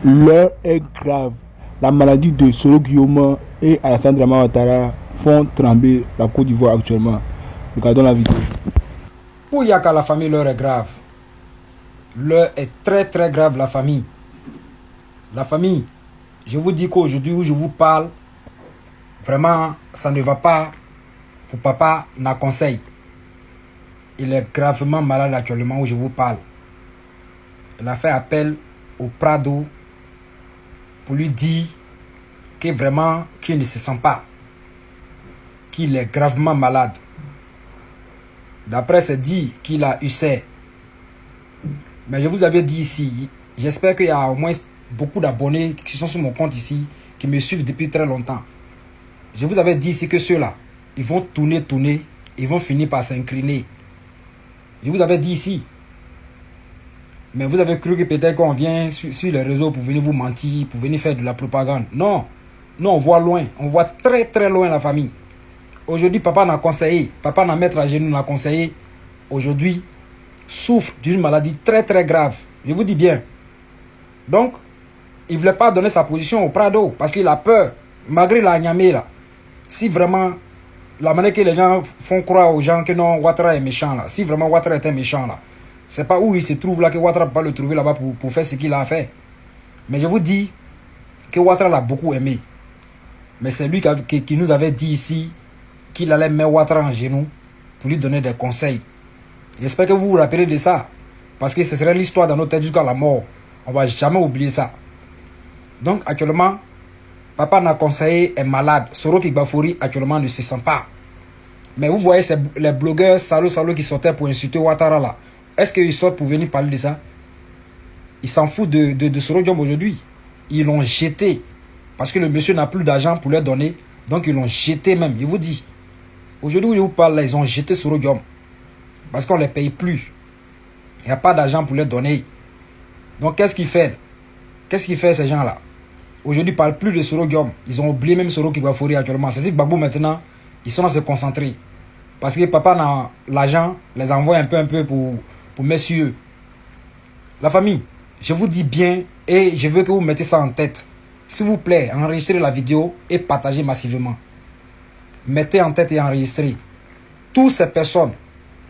L'heure est grave. La maladie de Soro Guillaume et Alassane Dramane Ouattara font trembler la Côte d'Ivoire actuellement. Regardons la vidéo. Pour Yaka, la famille, l'heure est grave. L'heure est très très grave, la famille. La famille, je vous dis qu'aujourd'hui où je vous parle, vraiment, ça ne va pas pour papa n'a conseil. Il est gravement malade actuellement où je vous parle. Il a fait appel au Prado pour lui dire que vraiment qu'il ne se sent pas, qu'il est gravement malade. D'après c'est dit qu'il a UC. Mais je vous avais dit ici, j'espère qu'il y a au moins beaucoup d'abonnés qui sont sur mon compte ici, qui me suivent depuis très longtemps. Je vous avais dit ici que ceux-là, ils vont tourner, ils vont finir par s'incliner. Je vous avais dit ici. Mais vous avez cru que peut-être qu'on vient sur les réseaux pour venir vous mentir, pour venir faire de la propagande. Non. Nous, on voit loin. On voit très très loin la famille. Aujourd'hui, papa n'a conseillé, papa n'a maître à genoux n'a conseillé. Aujourd'hui, souffre d'une maladie très très grave. Je vous dis bien. Donc, il ne voulait pas donner sa position au Prado parce qu'il a peur. Malgré la Niamey là. Si vraiment, la manière que les gens font croire aux gens que non, Ouattara est méchant là. Si vraiment Ouattara était méchant là. C'est pas où il se trouve là que Ouattara ne peut pas le trouver là-bas pour faire ce qu'il a fait. Mais je vous dis que Ouattara l'a beaucoup aimé. Mais c'est lui qui nous avait dit ici qu'il allait mettre Ouattara en genoux pour lui donner des conseils. J'espère que vous vous rappelez de ça. Parce que ce serait l'histoire dans notre tête jusqu'à la mort. On ne va jamais oublier ça. Donc actuellement, papa n'a conseillé est malade. Soro Kigbafouri actuellement ne se sent pas. Mais vous voyez les blogueurs salauds qui sortaient pour insulter Ouattara là. Est-ce qu'ils sortent pour venir parler de ça? Ils s'en foutent de Soro Diom aujourd'hui. Ils l'ont jeté. Parce que le monsieur n'a plus d'argent pour leur donner. Donc ils l'ont jeté même. Je vous dis. Aujourd'hui où je vous parle là, ils ont jeté Soro Diom. Parce qu'on ne les paye plus. Il n'y a pas d'argent pour leur donner. Donc qu'est-ce qu'ils font? Qu'est-ce qu'ils font ces gens-là? Aujourd'hui, ils ne parlent plus de Soro Diom. Ils ont oublié même Soro Kigbafouri actuellement. C'est-à-dire que Gbagbo maintenant, ils sont à se concentrer. Parce que papa n'a l'argent, les envoie un peu pour messieurs. La famille, je vous dis bien et je veux que vous mettez ça en tête. S'il vous plaît, enregistrez la vidéo et partagez massivement. Mettez en tête et enregistrez. Toutes ces personnes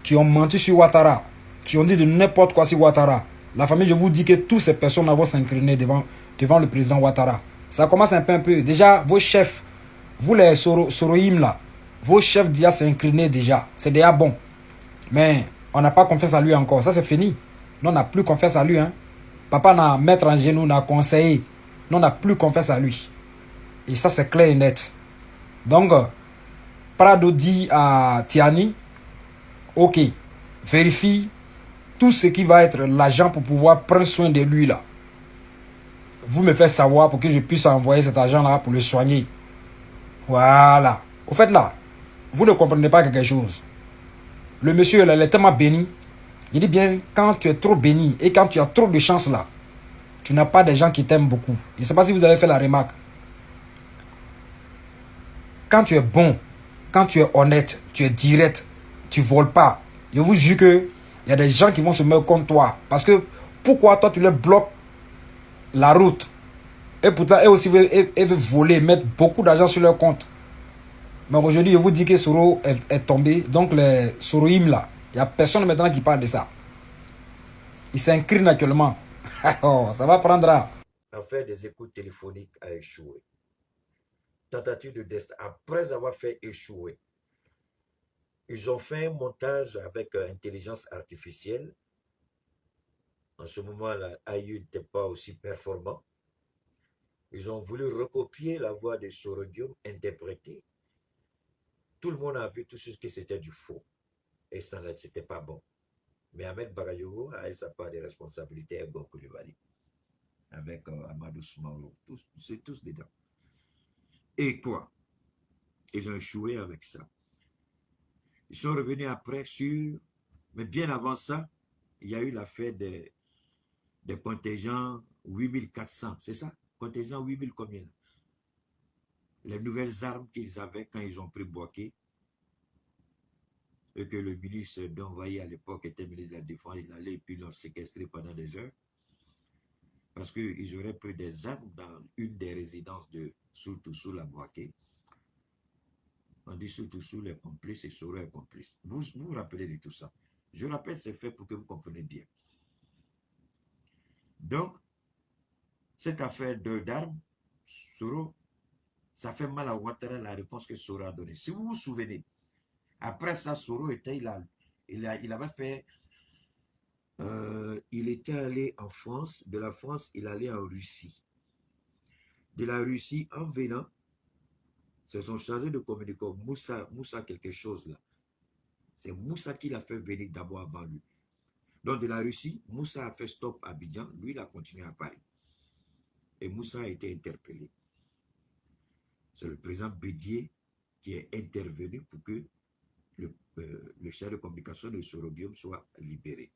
qui ont menti sur Ouattara, qui ont dit de n'importe quoi sur Ouattara, la famille, je vous dis que toutes ces personnes vont s'incliner devant le président Ouattara. Ça commence un peu. Déjà, vos chefs, vous les Soroïm là, vos chefs déjà s'incliner déjà. C'est déjà bon. Mais on n'a pas confiance à lui encore. Ça, c'est fini. Nous, on n'a plus confiance à lui. Hein. Papa n'a mettre en genoux, n'a conseillé. Nous, on n'a plus confiance à lui. Et ça, c'est clair et net. Donc, Prado dit à Tiani, ok, vérifie tout ce qui va être l'argent pour pouvoir prendre soin de lui là. Vous me faites savoir pour que je puisse envoyer cet argent là pour le soigner. Voilà. Au fait là, vous ne comprenez pas quelque chose. Le monsieur là, il est tellement béni. Il dit bien, quand tu es trop béni et quand tu as trop de chance là, tu n'as pas des gens qui t'aiment beaucoup. Je ne sais pas si vous avez fait la remarque. Quand tu es bon, quand tu es honnête, tu es direct, tu voles pas. Je vous jure que il y a des gens qui vont se mettre contre toi. Parce que pourquoi toi tu leur bloques la route? Et pourtant, eux aussi veulent voler, mettre beaucoup d'argent sur leur compte. Mais aujourd'hui, je vous dis que Soro est tombé. Donc les Soroïm là, il n'y a personne maintenant qui parle de ça. Ils s'inclinent actuellement. Oh, ça va prendre. L'affaire des écoutes téléphoniques a échoué. Tentative de destin. Après avoir fait échouer, ils ont fait un montage avec intelligence artificielle. En ce moment, la AI n'était pas aussi performant. Ils ont voulu recopier la voix de Sorodium interprétée. Tout le monde a vu tout ce que c'était du faux. Et ça n'était pas bon. Mais Ahmed Bagayogo a sa part de responsabilité à Gokulibali. Avec Amadou Soumaoro. C'est tous dedans. Et quoi? Ils ont échoué avec ça. Ils sont revenus après sur... Mais bien avant ça, il y a eu l'affaire des contingents 8400, c'est ça? Contingent 8000 combien? Les nouvelles armes qu'ils avaient quand ils ont pris Boaké et que le ministre d'Envoyé à l'époque était ministre de la Défense, il allait et puis l'ont séquestré pendant des heures. parce qu'ils auraient pris des armes dans une des résidences de Soultoussou la Boaké. On dit Soultoussou les complices et Soro est complice. Vous vous rappelez de tout ça. Je rappelle ces faits pour que vous compreniez bien. Donc, cette affaire d'armes, Soro, ça fait mal à Ouattara la réponse que Soro a donnée. Si vous vous souvenez, après ça, Soro était, il avait fait, il était allé en France, de la France, il allait en Russie. De la Russie, en venant, c'est son chargé de communication, Moussa quelque chose là. C'est Moussa qui l'a fait venir d'abord avant lui. Donc de la Russie, Moussa a fait stop à Abidjan, lui il a continué à Paris. Et Moussa a été interpellé. C'est le président Bédier qui est intervenu pour que le chef de communication de Soro Guillaume soit libéré.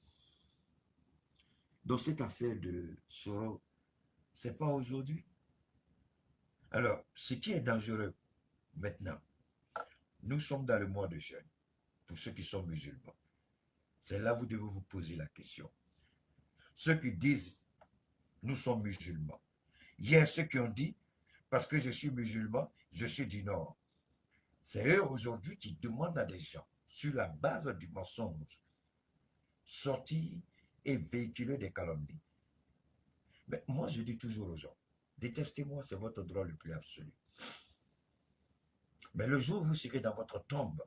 Donc cette affaire de Soro, c'est pas aujourd'hui. Alors, ce qui est dangereux maintenant, nous sommes dans le mois de jeûne, pour ceux qui sont musulmans. C'est là que vous devez vous poser la question. Ceux qui disent, nous sommes musulmans. Hier, ceux qui ont dit, parce que je suis musulman, je suis du Nord. C'est eux aujourd'hui qui demandent à des gens, sur la base du mensonge, sortir et véhiculer des calomnies. Mais moi, je dis toujours aux gens, détestez-moi, c'est votre droit le plus absolu. Mais le jour où vous serez dans votre tombe,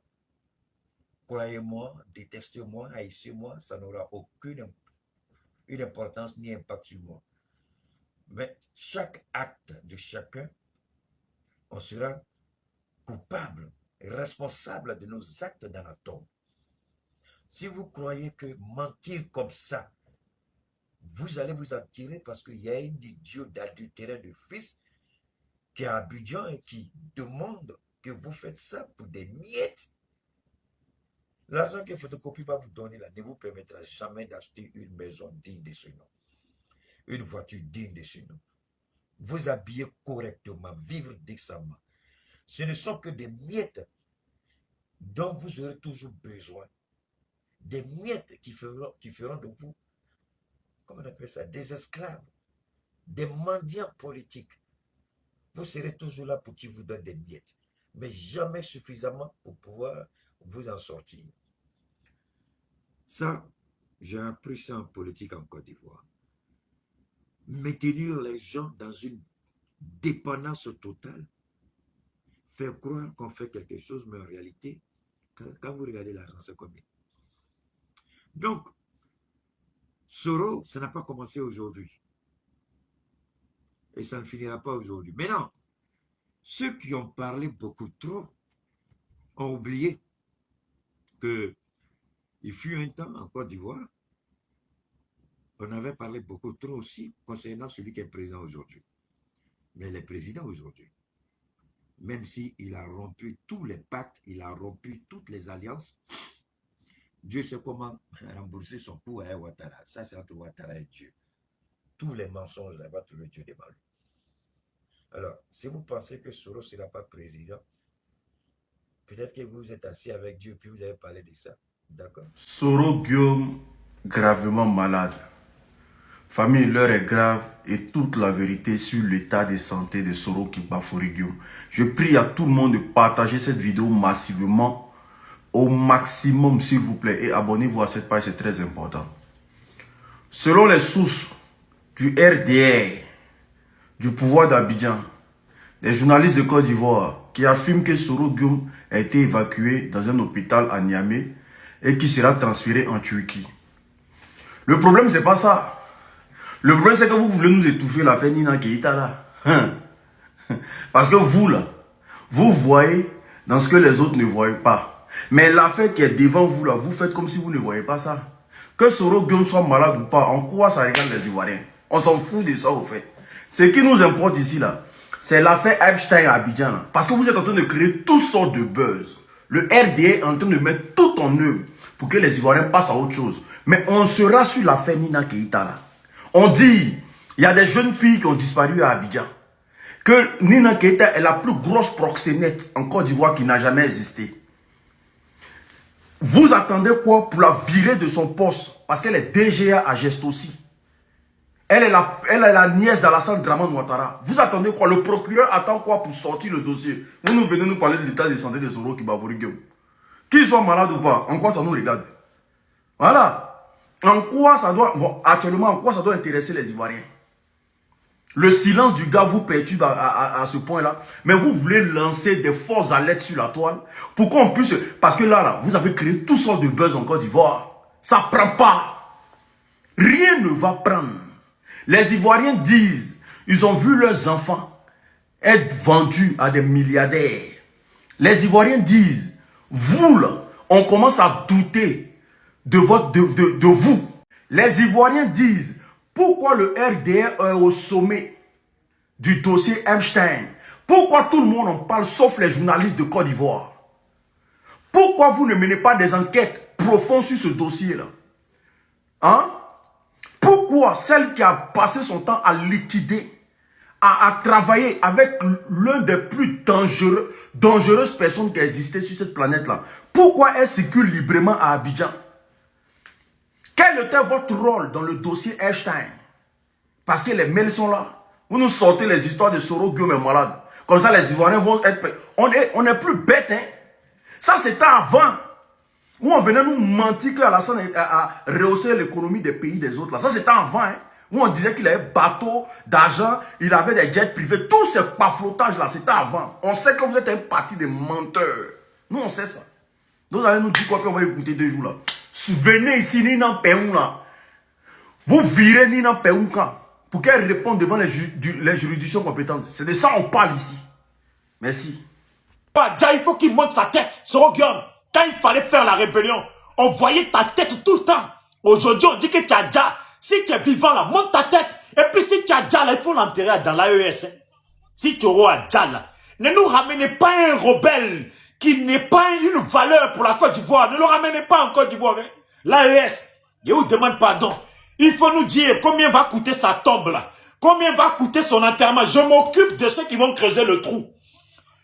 croyez-moi, détestez-moi, haïssez-moi, ça n'aura aucune importance ni impact sur moi. Mais chaque acte de chacun, on sera coupable et responsable de nos actes dans la tombe. Si vous croyez que mentir comme ça, vous allez vous en tirer parce qu'il y a un idiot d'adultère de fils qui est à Abidjan et qui demande que vous faites ça pour des miettes. L'argent que Photocopie va vous donner là ne vous permettra jamais d'acheter une maison digne de ce nom, une voiture digne de ce nom. Vous habiller correctement, vivre décemment. Ce ne sont que des miettes dont vous aurez toujours besoin. Des miettes qui feront de vous, comment on appelle ça, des esclaves, des mendiants politiques. Vous serez toujours là pour qu'ils vous donnent des miettes, mais jamais suffisamment pour pouvoir vous en sortir. Ça, j'ai appris ça en politique en Côte d'Ivoire. Maintenir les gens dans une dépendance totale, faire croire qu'on fait quelque chose, mais en réalité, quand vous regardez l'argent, c'est combien? Donc, Soro, ça n'a pas commencé aujourd'hui. Et ça ne finira pas aujourd'hui. Mais non, ceux qui ont parlé beaucoup trop ont oublié qu'il fut un temps en Côte d'Ivoire, on avait parlé beaucoup trop aussi concernant celui qui est président aujourd'hui. Mais le président aujourd'hui, même s'il a rompu tous les pactes, il a rompu toutes les alliances, Dieu sait comment rembourser son coup à Ouattara. Ça, c'est entre Ouattara et Dieu. Tous les mensonges, là-bas, tout le Dieu des balles. Alors, si vous pensez que Soro ne sera pas président, peut-être que vous êtes assis avec Dieu puis vous avez parlé de ça. D'accord? Soro Guillaume, gravement malade. Famille, l'heure est grave et toute la vérité sur l'état de santé de Soro Kibafori Guillaume. Je prie à tout le monde de partager cette vidéo massivement, au maximum s'il vous plaît, et abonnez-vous à cette page, c'est très important. Selon les sources du RDR, du pouvoir d'Abidjan, des journalistes de Côte d'Ivoire qui affirment que Soro Guillaume a été évacué dans un hôpital à Niamey et qui sera transféré en Turquie. Le problème, c'est pas ça. Le problème, c'est que vous voulez nous étouffer la fête Nina Keïta là. Parce que vous là, vous voyez dans ce que les autres ne voient pas. Mais l'affaire qui est devant vous là, vous faites comme si vous ne voyez pas ça. Que Soro Guillaume soit malade ou pas, en quoi ça regarde les Ivoiriens? On s'en fout de ça au fait. Ce qui nous importe ici là, c'est l'affaire Epstein à Abidjan là. Parce que vous êtes en train de créer toutes sortes de buzz. Le RDA est en train de mettre tout en œuvre pour que les Ivoiriens passent à autre chose. Mais on sera sur l'affaire Nina Keïta là. On dit, il y a des jeunes filles qui ont disparu à Abidjan. Que Nina Keïta est la plus grosse proxénète en Côte d'Ivoire qui n'a jamais existé. Vous attendez quoi pour la virer de son poste? Parce qu'elle est DGA à geste aussi. Elle est la nièce d'Alassane Draman Ouattara. Vous attendez quoi? Le procureur attend quoi pour sortir le dossier? Vous nous venez nous parler de l'état de santé des Soro qui Guillaume. Qu'ils soient malades ou pas, en quoi ça nous regarde? Voilà. En quoi ça doit... Bon, actuellement, en quoi ça doit intéresser les Ivoiriens? Le silence du gars vous perturbe à ce point-là. Mais vous voulez lancer des fausses alertes sur la toile pour qu'on puisse... Parce que là, vous avez créé toutes sortes de buzz en Côte d'Ivoire. Ça ne prend pas. Rien ne va prendre. Les Ivoiriens disent, ils ont vu leurs enfants être vendus à des milliardaires. Les Ivoiriens disent, vous là, on commence à douter de vous. Les Ivoiriens disent, pourquoi le RDR est au sommet du dossier Epstein? Pourquoi tout le monde en parle sauf les journalistes de Côte d'Ivoire? Pourquoi vous ne menez pas des enquêtes profondes sur ce dossier-là? Hein? Pourquoi celle qui a passé son temps à liquider, à travailler avec l'un des plus dangereuses personnes qui existaient sur cette planète-là, pourquoi elle circule librement à Abidjan? Quel était votre rôle dans le dossier Epstein? Parce que les mails sont là. Vous nous sortez les histoires de Soro Guillaume est malade. Comme ça, les Ivoiriens vont être... On est plus bêtes, hein? Ça, c'était avant. Où on venait nous mentir qu'Alassane a rehaussé l'économie des pays des autres. Là. Ça, c'était avant. Hein? Où on disait qu'il avait bateau, d'argent, il avait des jets privés. Tous ces paflotages-là, c'était avant. On sait que vous êtes un parti de menteurs. Nous, on sait ça. Vous allez nous dire quoi qu'on va écouter 2 jours là. Venez ici, Nina Péoun là. Vous virez Nina Péoun pour qu'elle réponde devant les juridictions compétentes. C'est de ça qu'on parle ici. Merci. Il faut qu'il monte sa tête, Soro Guillaume. Quand il fallait faire la rébellion, on voyait ta tête tout le temps. Aujourd'hui, on dit que tu as déjà, si tu es vivant là, monte ta tête. Et puis si tu as déjà là, il faut l'enterrer dans l'AES. Hein. Si tu auras déjà là, ne nous ramenez pas un rebelle qui n'est pas une valeur pour la Côte d'Ivoire. Ne le ramenez pas en Côte d'Ivoire. Hein. L'AES, il vous demande pardon. Il faut nous dire combien va coûter sa tombe là. Combien va coûter son enterrement. Je m'occupe de ceux qui vont creuser le trou.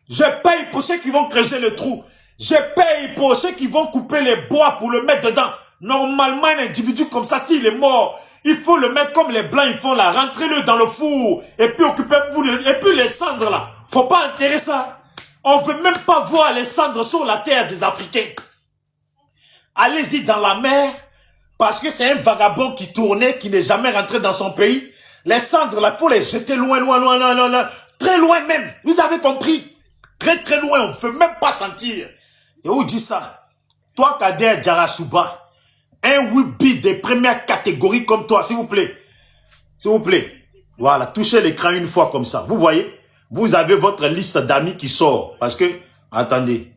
Je paye pour ceux qui vont creuser le trou. Je paye pour ceux qui vont couper les bois pour le mettre dedans. Normalement, un individu comme ça, s'il est mort, il faut le mettre comme les Blancs, ils font là. Rentrez-le dans le four. Et puis occupez-vous de... Et puis les cendres là. Faut pas enterrer ça. On veut même pas voir les cendres sur la terre des Africains. Allez-y dans la mer. Parce que c'est un vagabond qui tournait, qui n'est jamais rentré dans son pays. Les cendres là, il faut les jeter loin, loin, loin, loin, loin, loin. Très loin même. Vous avez compris? Très, très loin. On ne peut même pas sentir. Et où dit ça? Toi, Kader Djarasouba, un Wibi de première catégorie comme toi, s'il vous plaît. S'il vous plaît. Voilà, touchez l'écran une fois comme ça. Vous voyez? Vous avez votre liste d'amis qui sort. Parce que, attendez.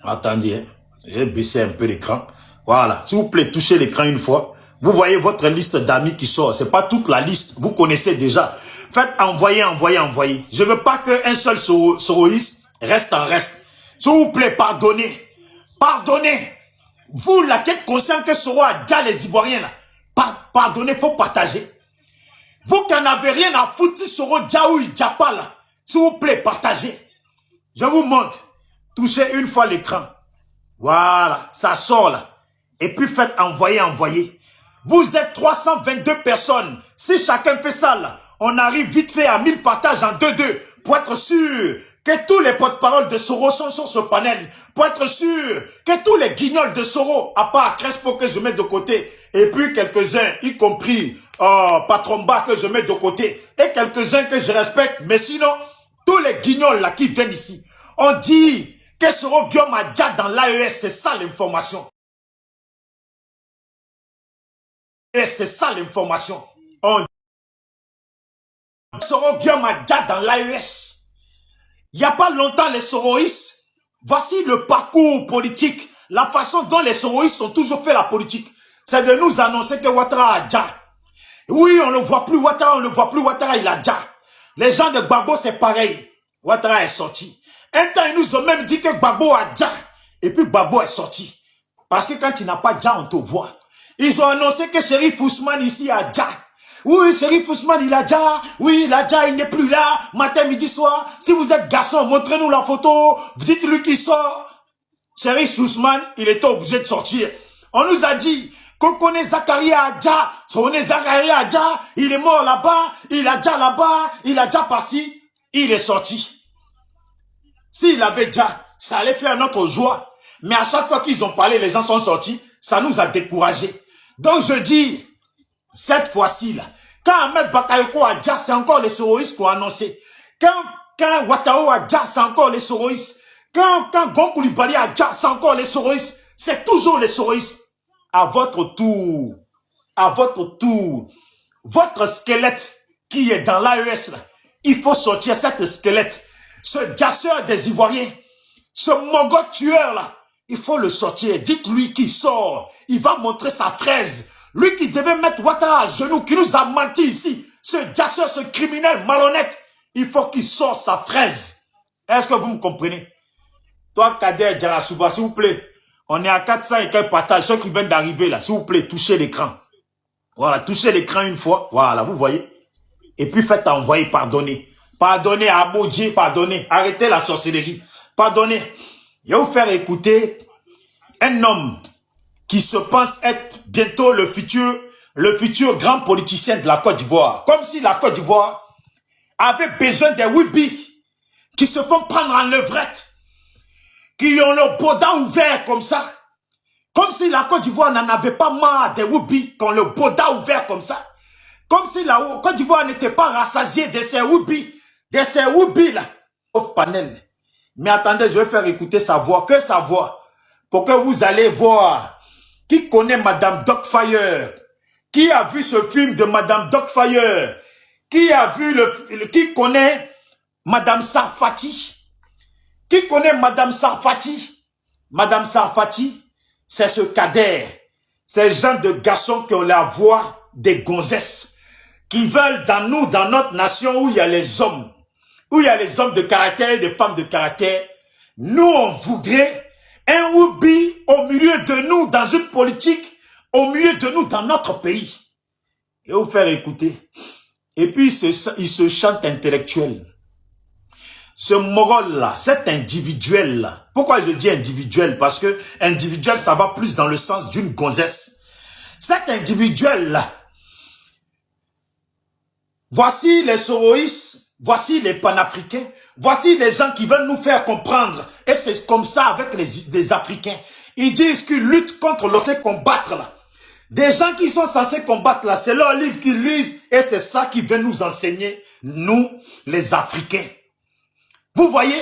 Attendez, hein. J'ai baissé un peu l'écran. Voilà, s'il vous plaît, touchez l'écran une fois. Vous voyez votre liste d'amis qui sort. C'est pas toute la liste. Vous connaissez déjà. Faites envoyer, envoyer, envoyer. Je veux pas qu'un seul soroïste reste en reste. S'il vous plaît, pardonnez. Pardonnez. Vous, la tête consciente que Soro a déjà les Ivoiriens là. Pardonnez, faut partager. Vous qui n'en avez rien à foutre si Soro Djaou Djapa là. S'il vous plaît, partagez. Je vous montre. Touchez une fois l'écran. Voilà, ça sort là. Et puis faites envoyer, envoyer. Vous êtes 322 personnes. Si chacun fait ça là, on arrive vite fait à 1000 partages en 2-2 pour être sûr que tous les porte-paroles de Soro sont sur ce panel. Pour être sûr que tous les guignols de Soro, à part Crespo que je mets de côté, et puis quelques-uns, y compris Patromba que je mets de côté, et quelques-uns que je respecte, mais sinon, tous les guignols là qui viennent ici, on dit que Soro Guillaume a déjà dans l'AES, c'est ça l'information. Et c'est ça l'information. On Soro Guillaume a déjà dans l'AES. Il n'y a pas longtemps les soroïstes, voici le parcours politique, la façon dont les soroïstes ont toujours fait la politique. C'est de nous annoncer que Ouattara a déjà. Oui, on ne voit plus Ouattara, on ne voit plus Ouattara, il a déjà. Les gens de Gbagbo, c'est pareil. Ouattara est sorti. Un temps, ils nous ont même dit que Gbagbo a déjà. Et puis Gbagbo est sorti. Parce que quand tu n'as pas déjà, on te voit. Ils ont annoncé que Chérif Ousmane ici a déjà. Oui, Chérif Ousmane, il a déjà. Oui, il a déjà, il n'est plus là. Matin, midi, soir. Si vous êtes garçon, montrez-nous la photo. Dites-lui qu'il sort. Chérif Ousmane, il était obligé de sortir. On nous a dit Qu'on connaît Zakaria Adja, on est Zakaria Adja, il est mort là-bas, il a déjà là-bas, il a déjà passé, il est sorti. S'il avait déjà, ça allait faire notre joie. Mais à chaque fois qu'ils ont parlé, les gens sont sortis, ça nous a découragés. Donc je dis, cette fois-ci là, quand Ahmed Bakayoko Adja, c'est encore les soroïstes qui ont annoncé. Quand Ouattao Adja, c'est encore les soroïstes. Quand Gon Coulibaly Adja, c'est encore les soroïstes. C'est toujours les soroïstes. À votre tour, votre squelette qui est dans l'AES, il faut sortir cette squelette. Ce jasseur des Ivoiriens, ce mogol tueur là, il faut le sortir. Dites-lui qu'il sort. Il va montrer sa fraise. Lui qui devait mettre Ouattara à genoux, qui nous a menti ici. Ce jasseur, ce criminel malhonnête, il faut qu'il sorte sa fraise. Est-ce que vous me comprenez? Toi, Kader Djarasouba, s'il vous plaît. On est à 400 et quelques partages. Ceux qui viennent d'arriver là, s'il vous plaît, touchez l'écran. Voilà, touchez l'écran une fois. Voilà, vous voyez. Et puis faites envoyer, pardonner. Pardonnez à Abodji, pardonnez. Arrêtez la sorcellerie. Pardonnez. Je vais vous faire écouter un homme qui se pense être bientôt le futur grand politicien de la Côte d'Ivoire. Comme si la Côte d'Ivoire avait besoin des Wibi qui se font prendre en levrette, qui ont le boda ouvert comme ça. Comme si la Côte d'Ivoire n'en avait pas marre des Wibi qui ont le boda ouvert comme ça. Comme si la Côte d'Ivoire n'était pas rassasiée de ces Wibi là. Au panel. Mais attendez, je vais faire écouter sa voix, que sa voix, pour que vous allez voir. Qui connaît Madame Dogfire? Qui a vu ce film de Madame Dogfire? Qui a vu qui connaît Madame Sarfati? Qui connaît Madame Sarfati? Madame Sarfati, c'est ce Kader. Ces gens de garçons qui ont la voix des gonzesses, qui veulent dans nous, dans notre nation où il y a les hommes, où il y a les hommes de caractère et des femmes de caractère. Nous, on voudrait un Woubi au milieu de nous dans une politique, au milieu de nous dans notre pays. Et vous faire écouter. Et puis, il se chante intellectuel. Ce Mogol-là, cet individuel-là. Pourquoi je dis individuel? Parce que individuel, ça va plus dans le sens d'une gonzesse. Cet individuel-là, voici les soroïstes, voici les panafricains, voici les gens qui veulent nous faire comprendre. Et c'est comme ça avec les Africains. Ils disent qu'ils luttent contre l'autre combattre là. Des gens qui sont censés combattre là, c'est leur livre qu'ils lisent et c'est ça qui vient nous enseigner, nous, les Africains. Vous voyez?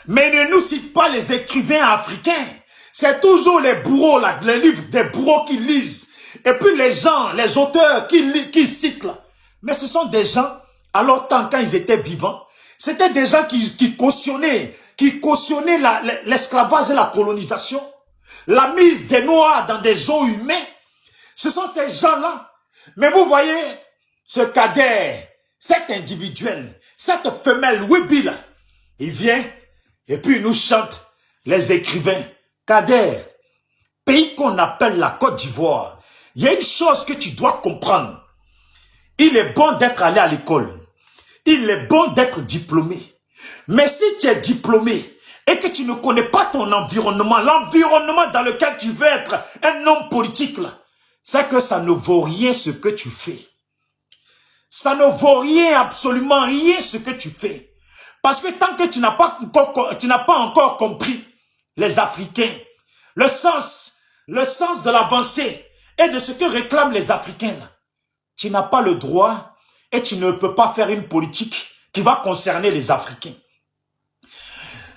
Mais ne nous cite pas les écrivains africains. C'est toujours les bourreaux là, les livres des bourreaux qui lisent. Et puis les gens, les auteurs qui citent là. Mais ce sont des gens, à leur temps, quand ils étaient vivants, c'était des gens qui cautionnaient l'esclavage et la colonisation, la mise des Noirs dans des eaux humaines. Ce sont ces gens-là. Mais vous voyez, ce Kader, cet individuel, cette femelle Wibi là, il vient et puis il nous chante les écrivains. Kader, pays qu'on appelle la Côte d'Ivoire, il y a une chose que tu dois comprendre. Il est bon d'être allé à l'école. Il est bon d'être diplômé. Mais si tu es diplômé et que tu ne connais pas ton environnement, l'environnement dans lequel tu veux être un homme politique, là, c'est que ça ne vaut rien ce que tu fais. Ça ne vaut rien, absolument rien ce que tu fais. Parce que tant que tu n'as pas encore compris les Africains, le sens de l'avancée et de ce que réclament les Africains, là, tu n'as pas le droit et tu ne peux pas faire une politique qui va concerner les Africains.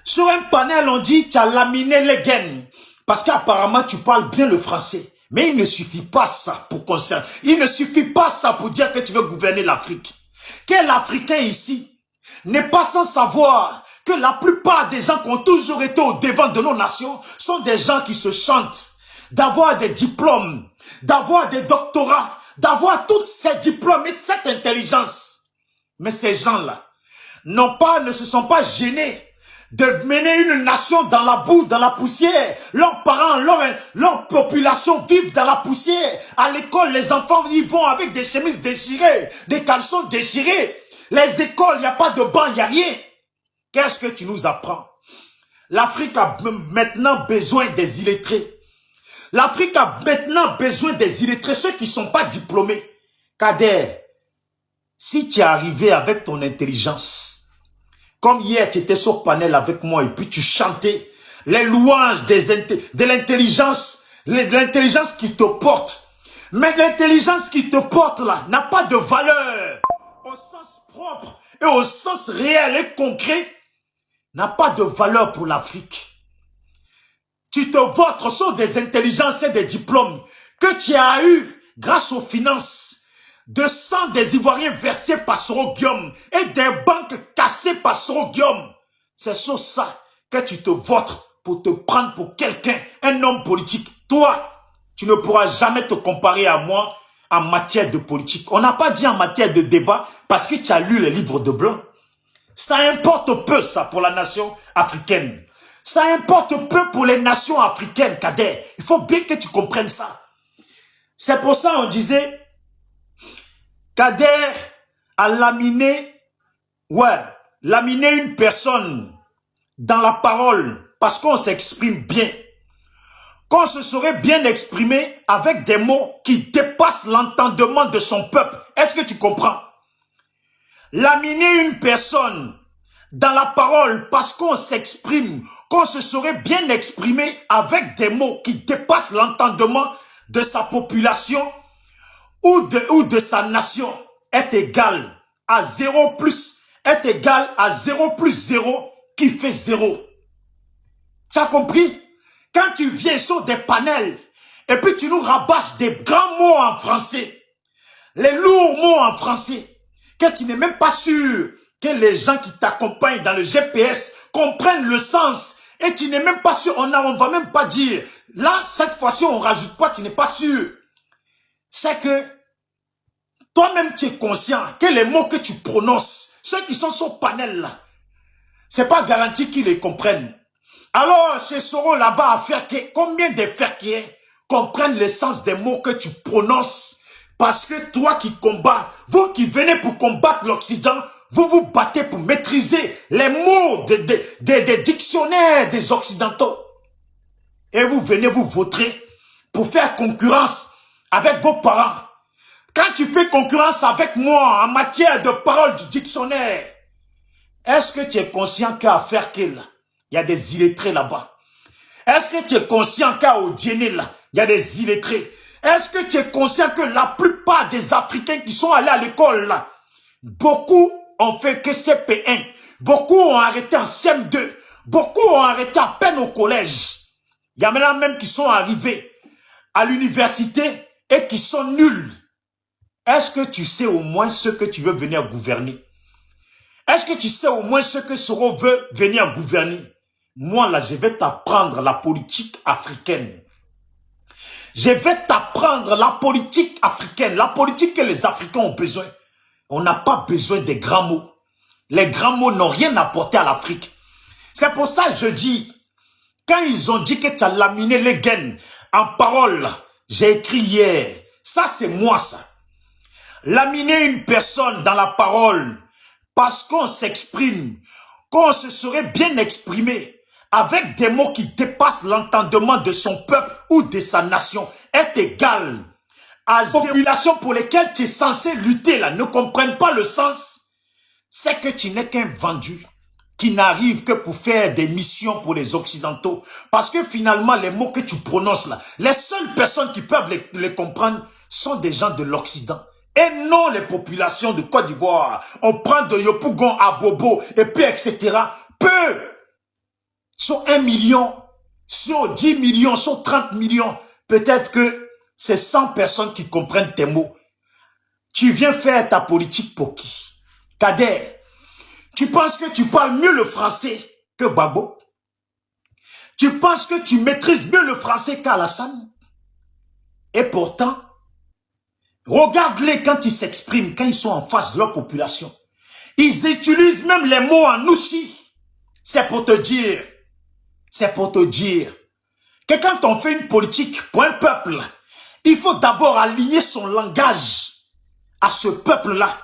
Sur un panel, on dit tu as laminé les gaines parce qu'apparemment tu parles bien le français. Mais il ne suffit pas ça pour concerner. Il ne suffit pas ça pour dire que tu veux gouverner l'Afrique. Quel Africain ici n'est pas sans savoir que la plupart des gens qui ont toujours été au devant de nos nations sont des gens qui se chantent d'avoir des diplômes, d'avoir des doctorats, d'avoir tous ces diplômes et cette intelligence. Mais ces gens-là ne se sont pas gênés de mener une nation dans la boue, dans la poussière. Leurs parents, leur population vivent dans la poussière. À l'école, les enfants, ils vont avec des chemises déchirées, des caleçons déchirés. Les écoles, il n'y a pas de banc, il n'y a rien. Qu'est-ce que tu nous apprends? L'Afrique a maintenant besoin des illettrés. L'Afrique a maintenant besoin des illettrés, ceux qui ne sont pas diplômés. Kader, si tu es arrivé avec ton intelligence, comme hier tu étais sur panel avec moi et puis tu chantais les louanges de l'intelligence, l'intelligence qui te porte. Mais l'intelligence qui te porte là n'a pas de valeur au sens propre et au sens réel et concret, n'a pas de valeur pour l'Afrique. Tu te vautres sur des intelligences et des diplômes que tu as eu grâce aux finances de sang des Ivoiriens versés par Soro Guillaume et des banques cassées par Soro Guillaume. C'est sur ça que tu te vautres pour te prendre pour quelqu'un, un homme politique. Toi, tu ne pourras jamais te comparer à moi en matière de politique. On n'a pas dit en matière de débat parce que tu as lu les livres de Blanc. Ça importe peu, ça, pour la nation africaine. Ça importe peu pour les nations africaines, Kader. Il faut bien que tu comprennes ça. C'est pour ça qu'on disait, Kader a laminé, laminé une personne dans la parole parce qu'on s'exprime bien. Qu'on se serait bien exprimé avec des mots qui dépassent l'entendement de son peuple. Est-ce que tu comprends? Laminer une personne dans la parole parce qu'on s'exprime, qu'on se serait bien exprimé avec des mots qui dépassent l'entendement de sa population ou de sa nation est égal à 0 plus, est égal à 0 plus 0 qui fait 0. Tu as compris? Quand tu viens sur des panels et puis tu nous rabâches des grands mots en français, les lourds mots en français, que tu n'es même pas sûr que les gens qui t'accompagnent dans le GPS comprennent le sens et tu n'es même pas sûr, on va même pas dire, là, cette fois-ci, on rajoute pas, tu n'es pas sûr. C'est que toi-même, tu es conscient que les mots que tu prononces, ceux qui sont sur panel là, c'est pas garanti qu'ils les comprennent. Alors, chez Soro, là-bas, à Ferké, combien de Ferkéens comprennent le sens des mots que tu prononces? Parce que toi qui combats, vous qui venez pour combattre l'Occident, vous vous battez pour maîtriser les mots des dictionnaires des Occidentaux. Et vous venez vous vautrer pour faire concurrence avec vos parents. Quand tu fais concurrence avec moi en matière de paroles du dictionnaire, est-ce que tu es conscient qu'à Ferké, là, il y a des illettrés là-bas? Est-ce que tu es conscient qu'à Odjéné, là, il y a des illettrés? Est-ce que tu es conscient que la plupart des Africains qui sont allés à l'école, là, beaucoup ont fait que CP1, beaucoup ont arrêté en CM2, beaucoup ont arrêté à peine au collège. Il y a maintenant même qui sont arrivés à l'université et qui sont nuls. Est-ce que tu sais au moins ce que tu veux venir gouverner? Est-ce que tu sais au moins ce que Soro veut venir gouverner? Moi, là, je vais t'apprendre la politique africaine. Je vais t'apprendre la politique africaine, la politique que les Africains ont besoin. On n'a pas besoin des grands mots. Les grands mots n'ont rien apporté à l'Afrique. C'est pour ça que je dis, quand ils ont dit que tu as laminé les gaines en parole, j'ai écrit hier, ça c'est moi ça. Laminer une personne dans la parole, parce qu'on s'exprime, qu'on se serait bien exprimé, avec des mots qui dépassent l'entendement de son peuple ou de sa nation, est égal à des populations pour lesquelles tu es censé lutter, là, ne comprennent pas le sens. C'est que tu n'es qu'un vendu qui n'arrive que pour faire des missions pour les Occidentaux. Parce que finalement, les mots que tu prononces là, les seules personnes qui peuvent les comprendre sont des gens de l'Occident. Et non les populations de Côte d'Ivoire. On prend de Yopougon à Bobo et puis etc. Peu sur 1 million, sur 10 millions, sur 30 millions. Peut-être que c'est 100 personnes qui comprennent tes mots. Tu viens faire ta politique pour qui? Kader, tu penses que tu parles mieux le français que Babo? Tu penses que tu maîtrises mieux le français qu'Alassane? Et pourtant, regarde-les quand ils s'expriment, quand ils sont en face de leur population. Ils utilisent même les mots en ouchi. C'est pour te dire que quand on fait une politique pour un peuple, il faut d'abord aligner son langage à ce peuple-là.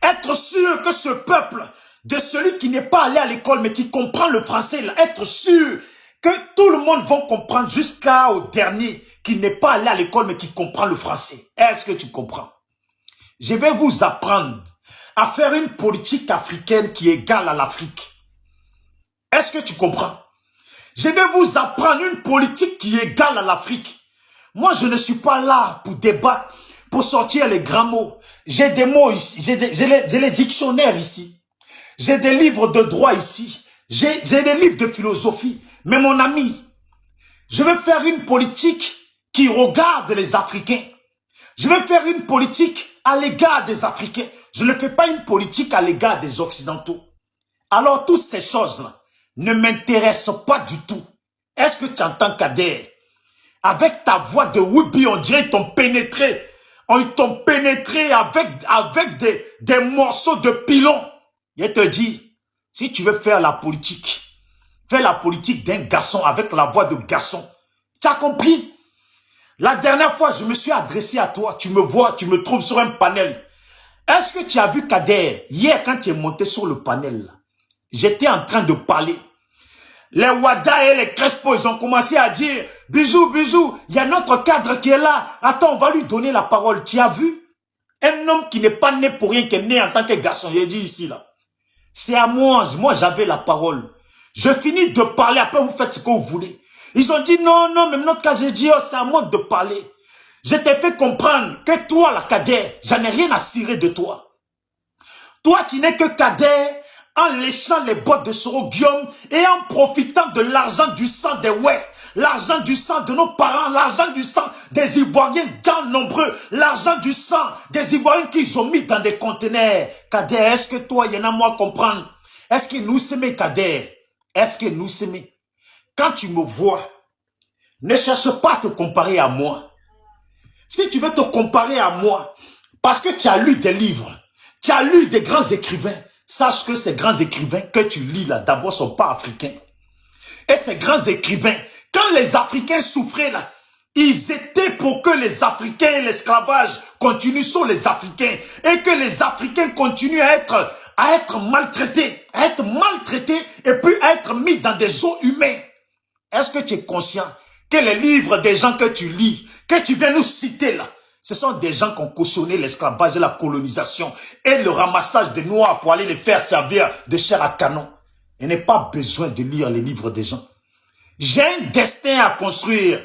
Être sûr que ce peuple, de celui qui n'est pas allé à l'école mais qui comprend le français, là, être sûr que tout le monde va comprendre jusqu'au dernier qui n'est pas allé à l'école mais qui comprend le français. Est-ce que tu comprends? Je vais vous apprendre à faire une politique africaine qui est égale à l'Afrique. Est-ce que tu comprends? Je vais vous apprendre une politique qui est égale à l'Afrique. Moi, je ne suis pas là pour débattre, pour sortir les grands mots. J'ai des mots ici, j'ai les dictionnaires ici. J'ai des livres de droit ici. J'ai des livres de philosophie. Mais mon ami, je vais faire une politique qui regarde les Africains. Je vais faire une politique à l'égard des Africains. Je ne fais pas une politique à l'égard des Occidentaux. Alors, toutes ces choses-là ne m'intéressent pas du tout. Est-ce que tu entends, Kader? Avec ta voix de Woubi, on dirait qu'ils t'ont pénétré. Ils t'ont pénétré avec des morceaux de pilon. Je te dis, si tu veux faire la politique, fais la politique d'un garçon avec la voix de garçon. Tu as compris? La dernière fois, je me suis adressé à toi. Tu me vois, tu me trouves sur un panel. Est-ce que tu as vu Kader? Hier, quand tu es monté sur le panel, j'étais en train de parler. Les Wada et les Crespo, ils ont commencé à dire, bisous, bisous, il y a notre cadre qui est là. Attends, on va lui donner la parole. Tu as vu? Un homme qui n'est pas né pour rien, qui est né en tant que garçon. J'ai dit ici, là. C'est à moi j'avais la parole. Je finis de parler, après vous faites ce que vous voulez. Ils ont dit, non, non, même notre cas, j'ai dit, oh, c'est à moi de parler. Je t'ai fait comprendre que toi, la Kader, j'en ai rien à cirer de toi. Toi, tu n'es que Kader, en léchant les bottes de Soro Guillaume et en profitant de l'argent du sang des ouais, l'argent du sang de nos parents, l'argent du sang des Ivoiriens dans nombreux, l'argent du sang des Ivoiriens qu'ils ont mis dans des conteneurs. Kader, est-ce que toi, il y en a moi à comprendre? Est-ce que nous s'aimons, Kader? Est-ce que nous s'aimons? Quand tu me vois, ne cherche pas à te comparer à moi. Si tu veux te comparer à moi, parce que tu as lu des livres, tu as lu des grands écrivains, sache que ces grands écrivains que tu lis là, d'abord, sont pas africains. Et ces grands écrivains, quand les Africains souffraient là, ils étaient pour que les Africains et l'esclavage continuent sur les Africains. Et que les Africains continuent à être maltraités. Et puis à être mis dans des eaux humaines. Est-ce que tu es conscient que les livres des gens que tu lis, que tu viens nous citer là, ce sont des gens qui ont cautionné l'esclavage et la colonisation et le ramassage des Noirs pour aller les faire servir de chair à canon. Il n'est pas besoin de lire les livres des gens. J'ai un destin à construire.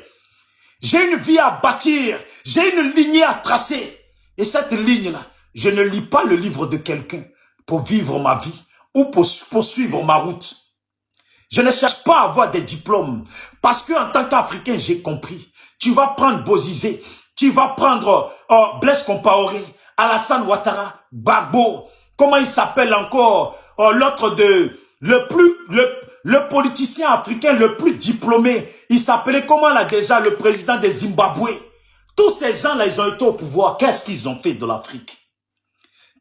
J'ai une vie à bâtir. J'ai une lignée à tracer. Et cette ligne-là, je ne lis pas le livre de quelqu'un pour vivre ma vie ou pour poursuivre ma route. Je ne cherche pas à avoir des diplômes. Parce que en tant qu'Africain, j'ai compris. Tu vas prendre Bozizé. Tu vas prendre Blaise Compaoré, Alassane Ouattara, Gbagbo. Comment il s'appelle encore? L'autre de... Le politicien africain le plus diplômé. Il s'appelait comment là déjà? Le président de Zimbabwe. Tous ces gens-là, ils ont été au pouvoir. Qu'est-ce qu'ils ont fait de l'Afrique?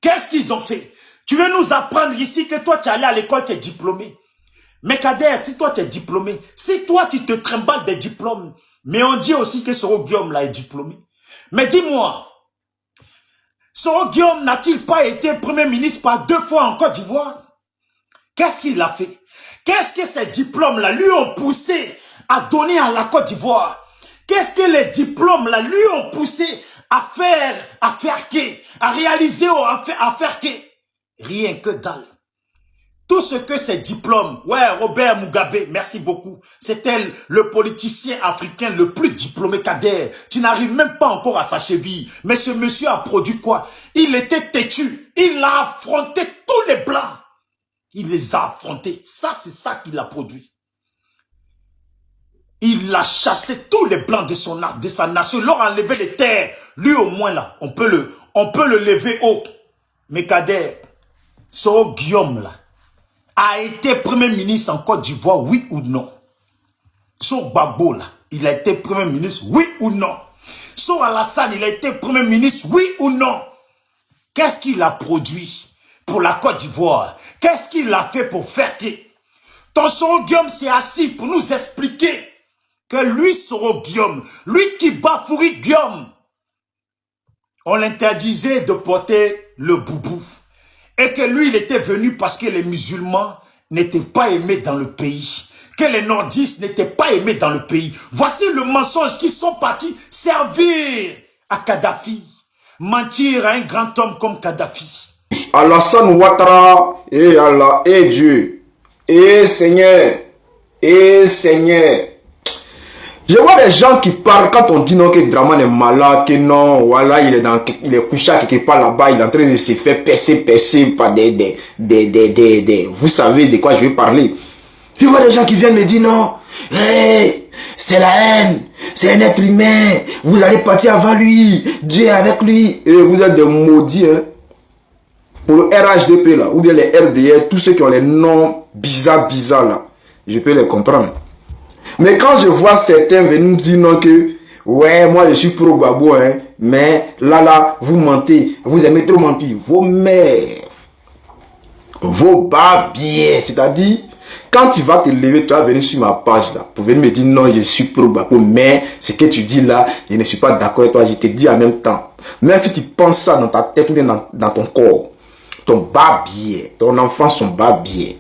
Qu'est-ce qu'ils ont fait? Tu veux nous apprendre ici que toi, tu es allé à l'école, tu es diplômé. Mais Kader, si toi, tu es diplômé, si toi, tu te trimbales des diplômes, mais on dit aussi que Soro Guillaume là est diplômé. Mais dis-moi, Soro Guillaume n'a-t-il pas été Premier ministre par 2 fois en Côte d'Ivoire? Qu'est-ce qu'il a fait? Qu'est-ce que ces diplômes-là lui ont poussé à donner à la Côte d'Ivoire? Qu'est-ce que les diplômes-là lui ont poussé à réaliser ou à faire que? Rien que dalle. Tout ce que ces diplômes, ouais, Robert Mugabe, merci beaucoup, c'était le politicien africain le plus diplômé, Kader. Tu n'arrives même pas encore à sa cheville. Mais ce monsieur a produit quoi? Il était têtu. Il a affronté tous les blancs. Il les a affrontés. Ça, c'est ça qu'il a produit. Il a chassé tous les blancs de sa nation. Il leur a enlevé les terres. Lui, au moins, là, on peut le lever haut. Mais Kader, Soro Guillaume, là, a été Premier ministre en Côte d'Ivoire, oui ou non? Sur Gbagbo, là, il a été Premier ministre, oui ou non? Sur Alassane, il a été Premier ministre, oui ou non? Qu'est-ce qu'il a produit pour la Côte d'Ivoire? Qu'est-ce qu'il a fait pour faire que? Ton Soro Guillaume s'est assis pour nous expliquer que lui, Soro Guillaume, lui qui bafouille Guillaume, on l'interdisait de porter le boubou. Et que lui, il était venu parce que les musulmans n'étaient pas aimés dans le pays. que les nordistes n'étaient pas aimés dans le pays. Voici le mensonge qu'ils sont partis servir à Kadhafi. Mentir à un grand homme comme Kadhafi. Alassane Ouattara, et Allah, et Dieu, et Seigneur, et Seigneur. Je vois des gens qui parlent quand on dit non que Draman est malade, que non, voilà, il est couché quelque part là-bas, il est en train de se faire percer par vous savez de quoi je vais parler. Je vois des gens qui viennent me dire non, hey, c'est la haine, c'est un être humain, vous allez partir avant lui, Dieu est avec lui, et vous êtes des maudits, hein. Pour le RHDP là, ou bien les RDR, tous ceux qui ont les noms bizarres là, je peux les comprendre. Mais quand je vois certains venir nous dire non que, ouais, moi je suis pro Gbagbo, hein, mais là, vous mentez, vous aimez trop mentir, vos mères, vos babiers, c'est-à-dire, quand tu vas te lever, tu vas venir sur ma page là, pour venir me dire non, je suis pro Gbagbo, mais ce que tu dis là, je ne suis pas d'accord avec toi, je te dis en même temps. Même si tu penses ça dans ta tête ou bien dans ton corps, ton babier, ton enfant son babier,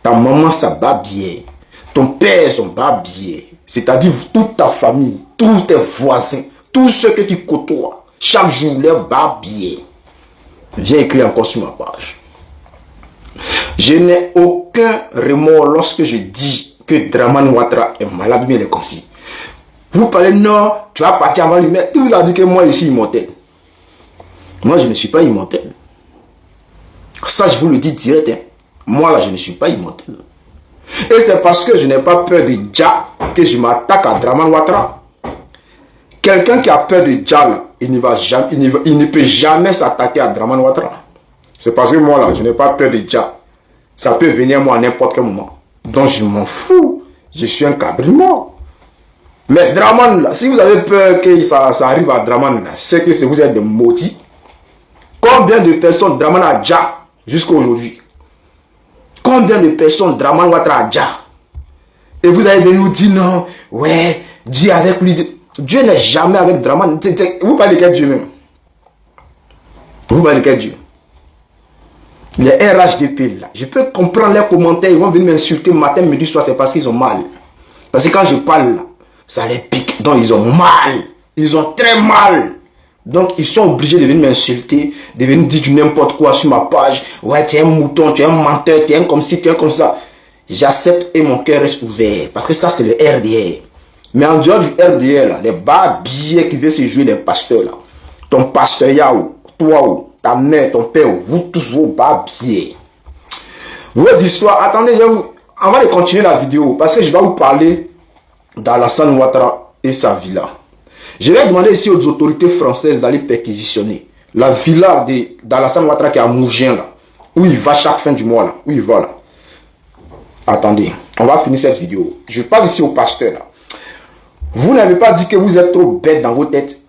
ta maman sa babier, ton père son babier, c'est-à-dire toute ta famille, tous tes voisins, tous ceux que tu côtoies, chaque jour leur babier. Viens écrire encore sur ma page. Je n'ai aucun remords lorsque je dis que Draman Ouattara est malade, mais il est comme si. Vous parlez non, tu vas partir avant lui, mais il vous a dit que moi je suis immortel. Moi je ne suis pas immortel. Ça, je vous le dis direct. Hein. Moi, là, je ne suis pas immortel. Et c'est parce que je n'ai pas peur de Dja que je m'attaque à Draman Ouattara. Quelqu'un qui a peur de Dja, là, il ne peut jamais s'attaquer à Draman Ouattara. C'est parce que moi, là, je n'ai pas peur de Dja. Ça peut venir moi à n'importe quel moment. Donc, je m'en fous. Je suis un cabri mort. Mais Draman, là, si vous avez peur que ça arrive à Draman, là, c'est que vous êtes des maudits. Combien de personnes Draman a Dja jusqu'à aujourd'hui? Combien de personnes Draman Ouattara a Dja? Et vous allez venir nous dire non, ouais, Dieu avec lui. Dieu n'est jamais avec Draman. Vous parlez de quel Dieu même? Vous parlez de quel Dieu? Les RHDP là, je peux comprendre leurs commentaires, ils vont venir m'insulter matin, midi, soir, c'est parce qu'ils ont mal. Parce que quand je parle là, ça les pique. Donc ils ont mal. Ils ont très mal. Donc, ils sont obligés de venir m'insulter, de venir dire du n'importe quoi sur ma page. Ouais, tu es un mouton, tu es un menteur, tu es un comme ci, tu es un comme ça. J'accepte et mon cœur reste ouvert. Parce que ça, c'est le RDR. Mais en dehors du RDR, là, les babiers qui veulent se jouer des pasteurs, là. Ton pasteur Yao, toi, ta mère, ton père, vous tous vos babiers. Vos histoires, attendez, avant de continuer la vidéo, parce que je vais vous parler d'Alassane Ouattara et sa villa. Je vais demander ici aux autorités françaises d'aller perquisitionner la villa d'Alassane Ouattara qui est à Mougins, là, où il va chaque fin du mois, là, où il va là. Attendez, on va finir cette vidéo. Je parle ici au pasteur là. Vous n'avez pas dit que vous êtes trop bête dans vos têtes.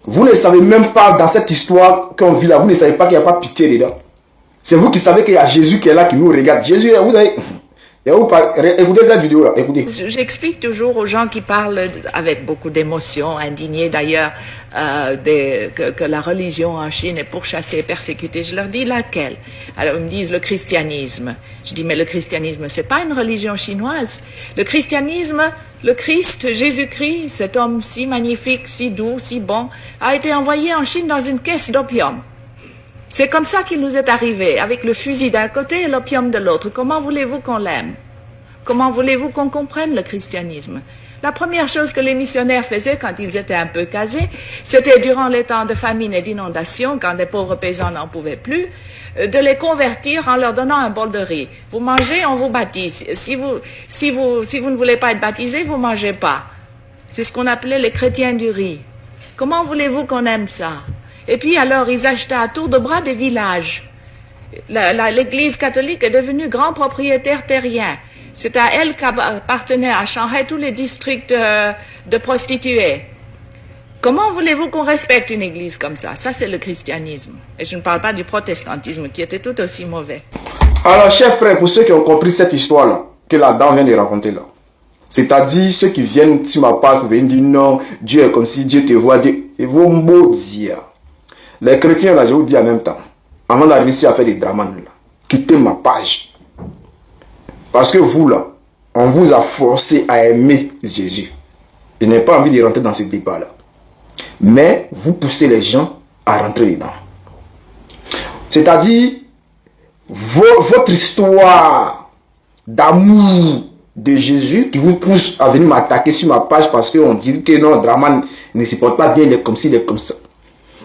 Vous ne savez même pas dans cette histoire qu'on vit là, vous ne savez pas qu'il n'y a pas pitié dedans. C'est vous qui savez qu'il y a Jésus qui est là, qui nous regarde. Jésus, vous avez... Écoutez cette vidéo là, écoutez. J'explique toujours aux gens qui parlent avec beaucoup d'émotion, indignés d'ailleurs, que la religion en Chine est pourchassée, persécutée. Je leur dis laquelle? Alors ils me disent le christianisme. Je dis mais le christianisme c'est pas une religion chinoise. Le christianisme, le Christ, Jésus-Christ, cet homme si magnifique, si doux, si bon, a été envoyé en Chine dans une caisse d'opium. C'est comme ça qu'il nous est arrivé, avec le fusil d'un côté et l'opium de l'autre. Comment voulez-vous qu'on l'aime? Comment voulez-vous qu'on comprenne le christianisme? La première chose que les missionnaires faisaient quand ils étaient un peu casés, c'était durant les temps de famine et d'inondation, quand les pauvres paysans n'en pouvaient plus, de les convertir en leur donnant un bol de riz. Vous mangez, on vous baptise. Si vous ne voulez pas être baptisé, vous mangez pas. C'est ce qu'on appelait les chrétiens du riz. Comment voulez-vous qu'on aime ça? Et puis alors, ils achetaient à tour de bras des villages. L'Église catholique est devenue grand propriétaire terrien. C'est à elle qu'appartenaient à Shanghai tous les districts de prostituées. Comment voulez-vous qu'on respecte une église comme ça? Ça, c'est le christianisme. Et je ne parle pas du protestantisme, qui était tout aussi mauvais. Alors, chers frères, pour ceux qui ont compris cette histoire-là, que la dame vient de raconter là, c'est-à-dire ceux qui viennent sur ma part, qui viennent dire non, Dieu est comme si Dieu te voit, Dieu, et vos mots dire. Les chrétiens, là, je vous dis en même temps, avant d'arriver ici à faire des dramas, là, quittez ma page. Parce que vous, là, on vous a forcé à aimer Jésus. Je n'ai pas envie de rentrer dans ce débat-là. Mais vous poussez les gens à rentrer dedans. C'est-à-dire, votre histoire d'amour de Jésus qui vous pousse à venir m'attaquer sur ma page parce qu'on dit que non, Draman ne supporte pas bien, il est comme ci, il est comme ça.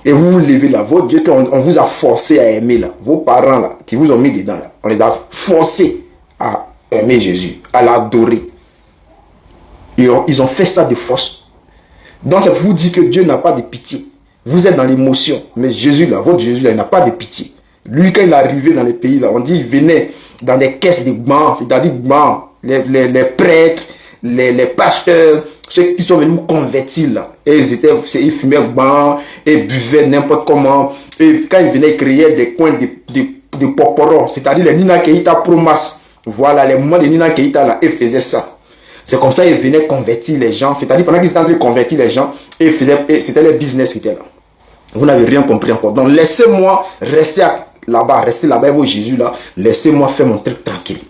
Et vous vous levez là, votre Dieu qu'on vous a forcé à aimer là, vos parents là, qui vous ont mis dedans là, on les a forcés à aimer Jésus, à l'adorer. Ils ont fait ça de force. Donc ça vous dit que Dieu n'a pas de pitié. Vous êtes dans l'émotion, mais Jésus là, votre Jésus là, il n'a pas de pitié. Lui, quand il est arrivé dans les pays là, on dit il venait dans des caisses de bancs, c'est-à-dire bancs, les prêtres, les pasteurs, ceux qui sont venus convertir là, et ils fumaient bancs, et buvaient n'importe comment, et quand ils venaient créer des coins de poporon, c'est-à-dire les Nina Keita Promas, voilà, les moments de Nina Keita là, ils faisaient ça. C'est comme ça qu'ils venaient convertir les gens, c'est-à-dire pendant qu'ils étaient en train de convertir les gens, et c'était les business qui étaient là. Vous n'avez rien compris encore. Donc laissez-moi rester là-bas, restez là-bas avec Jésus là, laissez-moi faire mon truc tranquille.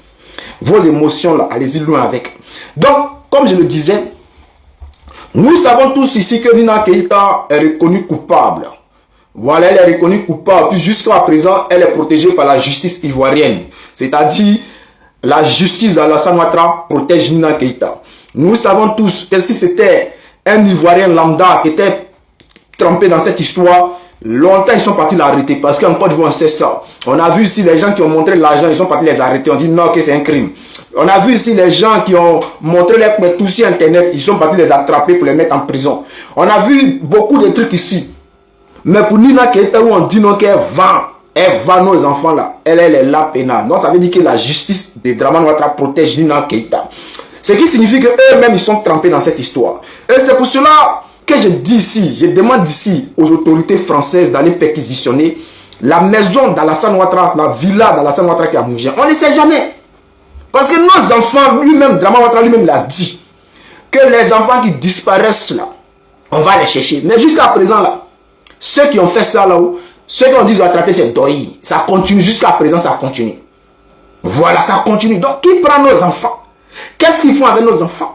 Vos émotions là, allez-y loin avec. Donc, comme je le disais, nous savons tous ici que Nina Keita est reconnue coupable. Voilà, elle est reconnue coupable. Puis jusqu'à présent, elle est protégée par la justice ivoirienne. C'est-à-dire, la justice d'Alassane Ouattara protège Nina Keita. Nous savons tous que si c'était un Ivoirien lambda qui était trempé dans cette histoire, longtemps ils sont partis l'arrêter parce qu'en Côte d'Ivoire on sait ça. On a vu ici les gens qui ont montré l'argent, ils sont partis les arrêter. On dit non, que c'est un crime. On a vu ici les gens qui ont montré les tout sur internet, ils sont partis les attraper pour les mettre en prison. On a vu beaucoup de trucs ici. Mais pour Nina Keita, où on dit non qu'elle vend nos enfants là, elle est là pénale. Donc ça veut dire que la justice de Dramane Ouattara protège Nina Keita. Ce qui signifie qu'eux-mêmes ils sont trempés dans cette histoire. Et c'est pour cela que je dis ici, je demande ici aux autorités françaises d'aller perquisitionner la maison d'Alassane Ouattara, la villa d'Alassane Ouattara qui est à Mougien. On ne sait jamais. Parce que nos enfants, lui-même, Dramane Ouattara lui-même l'a dit, que les enfants qui disparaissent là, on va les chercher. Mais jusqu'à présent là, ceux qui ont fait ça là-haut, ceux qui ont dit qu'ils ont attrapé ces doyi, ça continue, jusqu'à présent ça continue. Voilà, ça continue. Donc qui prend nos enfants? Qu'est-ce qu'ils font avec nos enfants?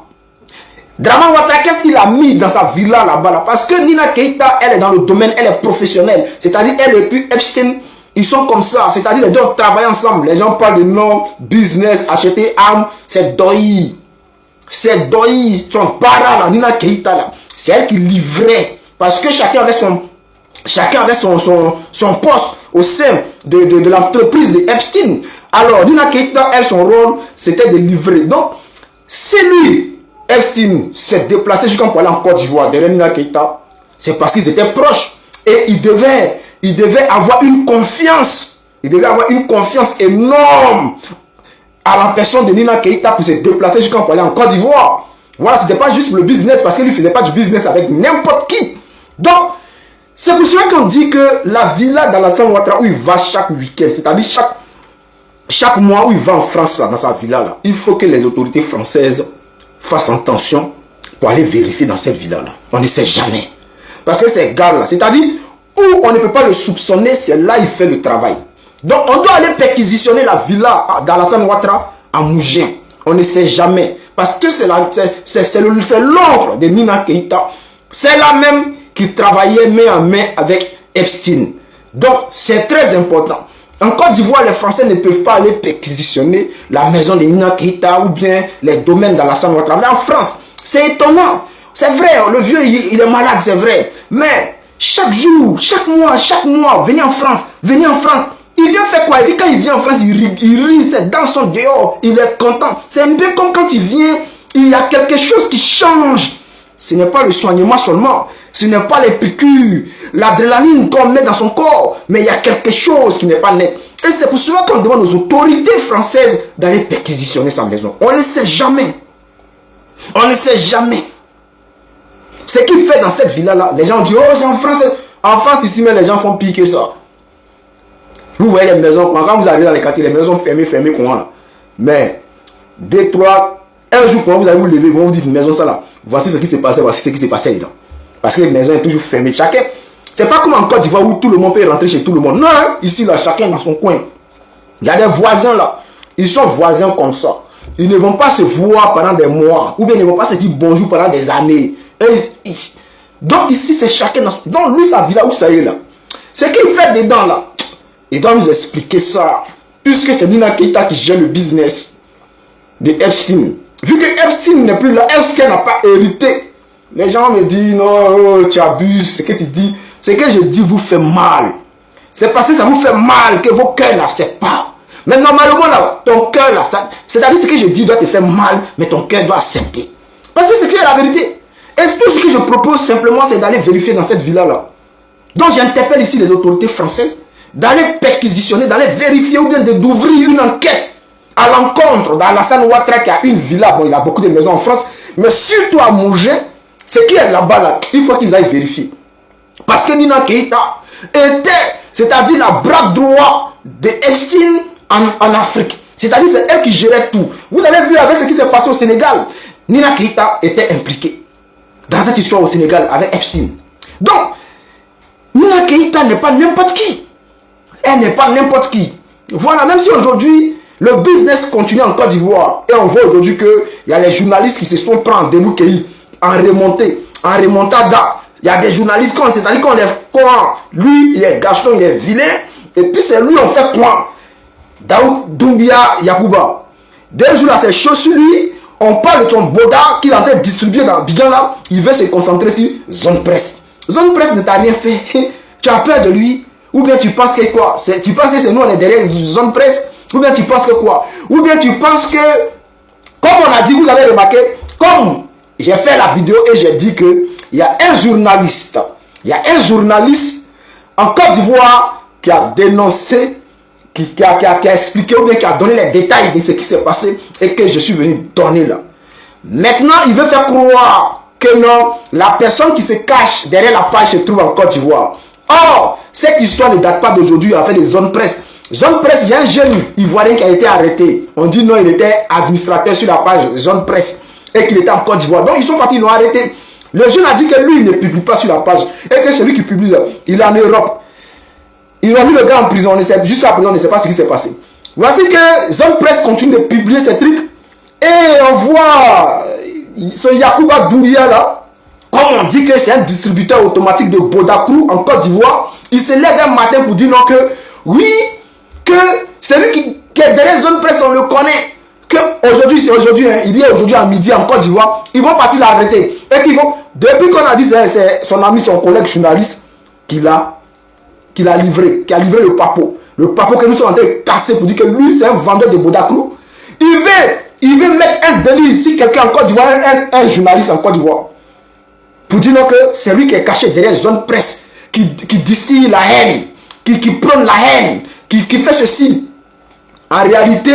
Dramane Ouattara, qu'est-ce qu'il a mis dans sa villa là-bas là? Parce que Nina Keita, elle est dans le domaine, elle est professionnelle. C'est-à-dire, elle et puis Epstein, ils sont comme ça. C'est-à-dire, les deux travaillent ensemble. Les gens parlent de non, business, acheter armes, c'est doyi. C'est doyi, son para là, Nina Keita là. C'est elle qui livrait. Parce que chacun avait son poste au sein de l'entreprise de Epstein. Alors, Nina Keita, elle, son rôle, c'était de livrer. Donc, c'est lui. Epstein s'est déplacé jusqu'en aller en Côte d'Ivoire derrière Nina Keita. C'est parce qu'ils étaient proches. Et il devait avoir une confiance. Il devait avoir une confiance énorme à la personne de Nina Keita pour se déplacer jusqu'en aller en Côte d'Ivoire. Voilà, ce n'était pas juste le business parce qu'il ne faisait pas du business avec n'importe qui. Donc, c'est pour cela qu'on dit que la villa d'Alassane Ouattara où il va chaque week-end, c'est-à-dire chaque mois où il va en France, là, dans sa villa, là, il faut que les autorités françaises fassent attention pour aller vérifier dans cette villa-là. On ne sait jamais. Parce que ces gars-là, c'est-à-dire où on ne peut pas le soupçonner, c'est là il fait le travail. Donc on doit aller perquisitionner la villa d'Alassane Ouattara à Mougien. On ne sait jamais. Parce que c'est l'oncle de Nina Keita. C'est la même qui travaillait main en main avec Epstein. Donc c'est très important. En Côte d'Ivoire, les Français ne peuvent pas aller perquisitionner la maison de Nina Keita ou bien les domaines d'Alassane Ouattara. Mais en France, c'est étonnant. C'est vrai, le vieux, il est malade, c'est vrai. Mais chaque jour, chaque mois, venez en France. Il vient faire quoi? Et puis quand il vient en France, il rit, ses dents sont dehors, il est content. C'est un peu comme quand il vient, il y a quelque chose qui change. Ce n'est pas le soignement seulement. Ce n'est pas les piqûres, l'adrénaline qu'on met dans son corps, mais il y a quelque chose qui n'est pas net. Et c'est pour cela qu'on demande aux autorités françaises d'aller perquisitionner sa maison. On ne sait jamais. On ne sait jamais. Ce qu'il fait dans cette villa-là, les gens disent, oh, c'est en France. En France, ici, mais les gens font pire que ça. Vous voyez les maisons, quand vous arrivez dans les quartiers, les maisons fermées, comment. Mais, 2, 3, un jour, quand vous allez vous lever, ils vont vous dire, une maison, ça là, voici ce qui s'est passé, voici ce qui s'est passé dedans. Parce que les maisons sont toujours fermées. Chacun, c'est pas comme en Côte d'Ivoire où tout le monde peut rentrer chez tout le monde. Non, ici, là, chacun dans son coin. Il y a des voisins là. Ils sont voisins comme ça. ils ne vont pas se voir pendant des mois, ou bien ils ne vont pas se dire bonjour pendant des années. Donc ici, c'est chacun dans son... Donc lui, sa villa, où ça y est là? Ce qu'il fait dedans là, il doit nous expliquer ça. Puisque c'est Nina Keita qui gère le business de Epstein. Vu que Epstein n'est plus là, est-ce qu'elle n'a pas hérité? Les gens me disent, non, tu abuses, ce que tu dis. Ce que je dis vous fait mal. C'est parce que ça vous fait mal que vos cœurs n'acceptent pas. Mais normalement, là, ton cœur, là, c'est-à-dire ce que je dis doit te faire mal, mais ton cœur doit accepter. Parce que c'est la vérité. Et tout ce que je propose simplement, c'est d'aller vérifier dans cette villa-là. Donc j'interpelle ici les autorités françaises, d'aller perquisitionner, d'aller vérifier ou bien d'ouvrir une enquête à l'encontre d'Alassane Ouattara qui a une villa. Bon, il a beaucoup de maisons en France, mais surtout à Mougin, ce qui est là-bas, là, il faut qu'ils aillent vérifier. Parce que Nina Keita était, c'est-à-dire la bras droit de Epstein en Afrique. C'est-à-dire c'est elle qui gérait tout. Vous avez vu avec ce qui s'est passé au Sénégal, Nina Keita était impliquée dans cette histoire au Sénégal avec Epstein. Donc, Nina Keita n'est pas n'importe qui. Elle n'est pas n'importe qui. Voilà, même si aujourd'hui, le business continue en Côte d'Ivoire, et on voit aujourd'hui qu'il y a les journalistes qui se sont pris en débouquet, en remontée, en remontada. Il y a des journalistes, c'est-à-dire qu'on est quoi? Lui, il est garçon, il est vilain, et puis c'est lui, on fait quoi? Daoud Doumbia Yacouba. Dès le jour là, c'est chaud sur lui. On parle de ton boda qu'il est en train de distribuer dans Bigan là. Il veut se concentrer sur Zone Presse. Zone Presse ne t'a rien fait. Tu as peur de lui? Ou bien tu penses que quoi? Tu penses que c'est nous, on est derrière Zone Presse? Ou bien tu penses que quoi? Ou bien tu penses que, comme on a dit, vous avez remarqué, comme j'ai fait la vidéo et j'ai dit que il y a un journaliste en Côte d'Ivoire qui a dénoncé, qui a expliqué ou bien qui a donné les détails de ce qui s'est passé et que je suis venu donner là. Maintenant, il veut faire croire que non, la personne qui se cache derrière la page se trouve en Côte d'Ivoire. Or, cette histoire ne date pas d'aujourd'hui, en fait, des zones presse. Zone Presse, il y a un jeune Ivoirien qui a été arrêté. On dit non, il était administrateur sur la page Zone Presse et qu'il était en Côte d'Ivoire. Donc, ils sont partis, ils l'ont arrêté. Le jeune a dit que lui, il ne publie pas sur la page et que celui qui publie, il est en Europe. Ils ont mis le gars en prison, jusqu'à présent, on ne sait pas ce qui s'est passé. Voici que Zone Presse continue de publier ces trucs et on voit ce Yacouba Doumbia là, comme on dit que c'est un distributeur automatique de Bodakrou en Côte d'Ivoire. Il se lève un matin pour dire non que oui, que celui qui est derrière Zone Presse, on le connaît. Que aujourd'hui, c'est aujourd'hui, hein, il dit aujourd'hui à midi en Côte d'Ivoire, ils vont partir l'arrêter. Et qu'ils vont, depuis qu'on a dit c'est son ami, son collègue journaliste qui a livré le papo. Le papo que nous sommes en train de casser pour dire que lui, c'est un vendeur de Bodakrou. Il veut mettre un délit si quelqu'un en Côte d'Ivoire, un journaliste en Côte d'Ivoire, pour dire non que c'est lui qui est caché derrière Zone Presse, qui distille la haine, qui prône la haine, qui fait ceci. En réalité,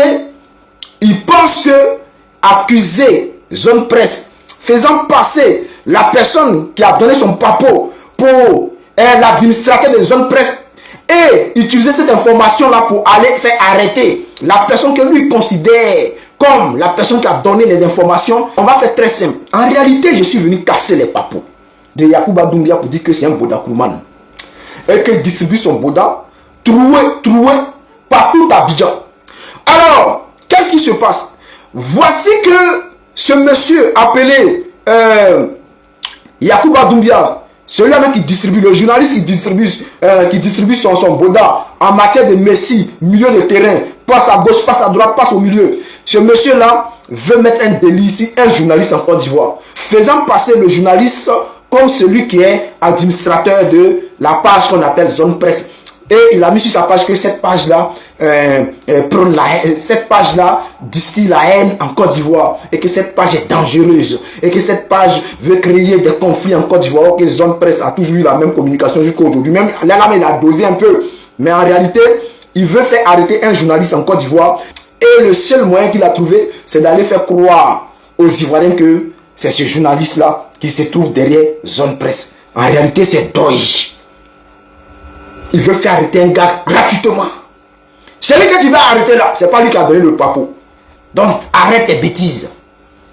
il pense que accuser Zone Presse, faisant passer la personne qui a donné son papo pour l'administrateur de Zone Presse et utiliser cette information-là pour aller faire arrêter la personne que lui considère comme la personne qui a donné les informations, on va faire très simple. En réalité, je suis venu casser les papos de Yacouba Doumbia pour dire que c'est un Bodakrouman et qu'il distribue son Boda troué partout à Abidjan. Alors, qu'est-ce qui se passe? Voici que ce monsieur appelé Yacouba Doumbia, celui-là qui distribue, le journaliste qui distribue son Boda en matière de messie, milieu de terrain, passe à gauche, passe à droite, passe au milieu. Ce monsieur-là veut mettre un délit ici, un journaliste en Côte d'Ivoire, faisant passer le journaliste comme celui qui est administrateur de la page qu'on appelle Zone Presse. Et il a mis sur sa page que cette page-là prône la haine, cette page-là distille la haine en Côte d'Ivoire et que cette page est dangereuse et que cette page veut créer des conflits en Côte d'Ivoire, que Zone Presse a toujours eu la même communication jusqu'à aujourd'hui. Même là, il a dosé un peu, mais en réalité, il veut faire arrêter un journaliste en Côte d'Ivoire et le seul moyen qu'il a trouvé, c'est d'aller faire croire aux Ivoiriens que c'est ce journaliste-là qui se trouve derrière Zone Presse. En réalité, c'est Doige. Il veut faire arrêter un gars gratuitement. Celui que tu vas arrêter là, c'est pas lui qui a donné le papo. Donc arrête tes bêtises.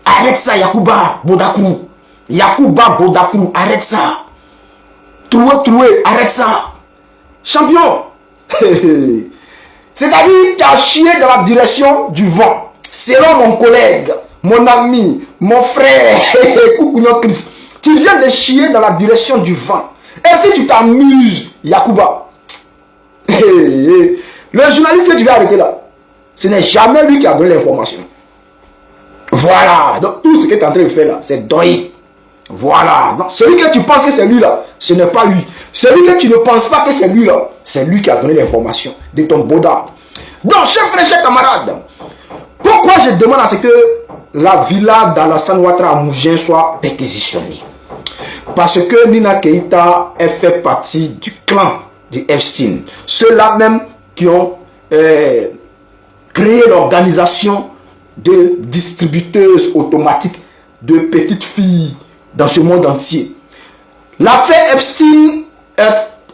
Arrête ça, Yacouba Bodakrou. Yacouba Bodakrou, arrête ça. Troué, arrête ça. Champion. C'est-à-dire, tu as chié dans la direction du vent. selon mon collègue, mon ami, mon frère, tu viens de chier dans la direction du vent. Et si tu t'amuses, Yacouba, le journaliste que tu vas arrêter là, ce n'est jamais lui qui a donné l'information. Voilà. Donc tout ce que tu es en train de faire là, c'est Doyi. Voilà. Donc, celui que tu penses que c'est lui là, ce n'est pas lui. Celui que tu ne penses pas que c'est lui là, c'est lui qui a donné l'information de ton boda. Donc, chers frères, chers camarades, pourquoi je demande à ce que la villa d'Alassane Ouattara à Mougins soit perquisitionnée? Parce que Nina Keïta, elle fait partie du clan de Epstein. Ceux-là même qui ont créé l'organisation de distributeuses automatiques de petites filles dans ce monde entier. L'affaire Epstein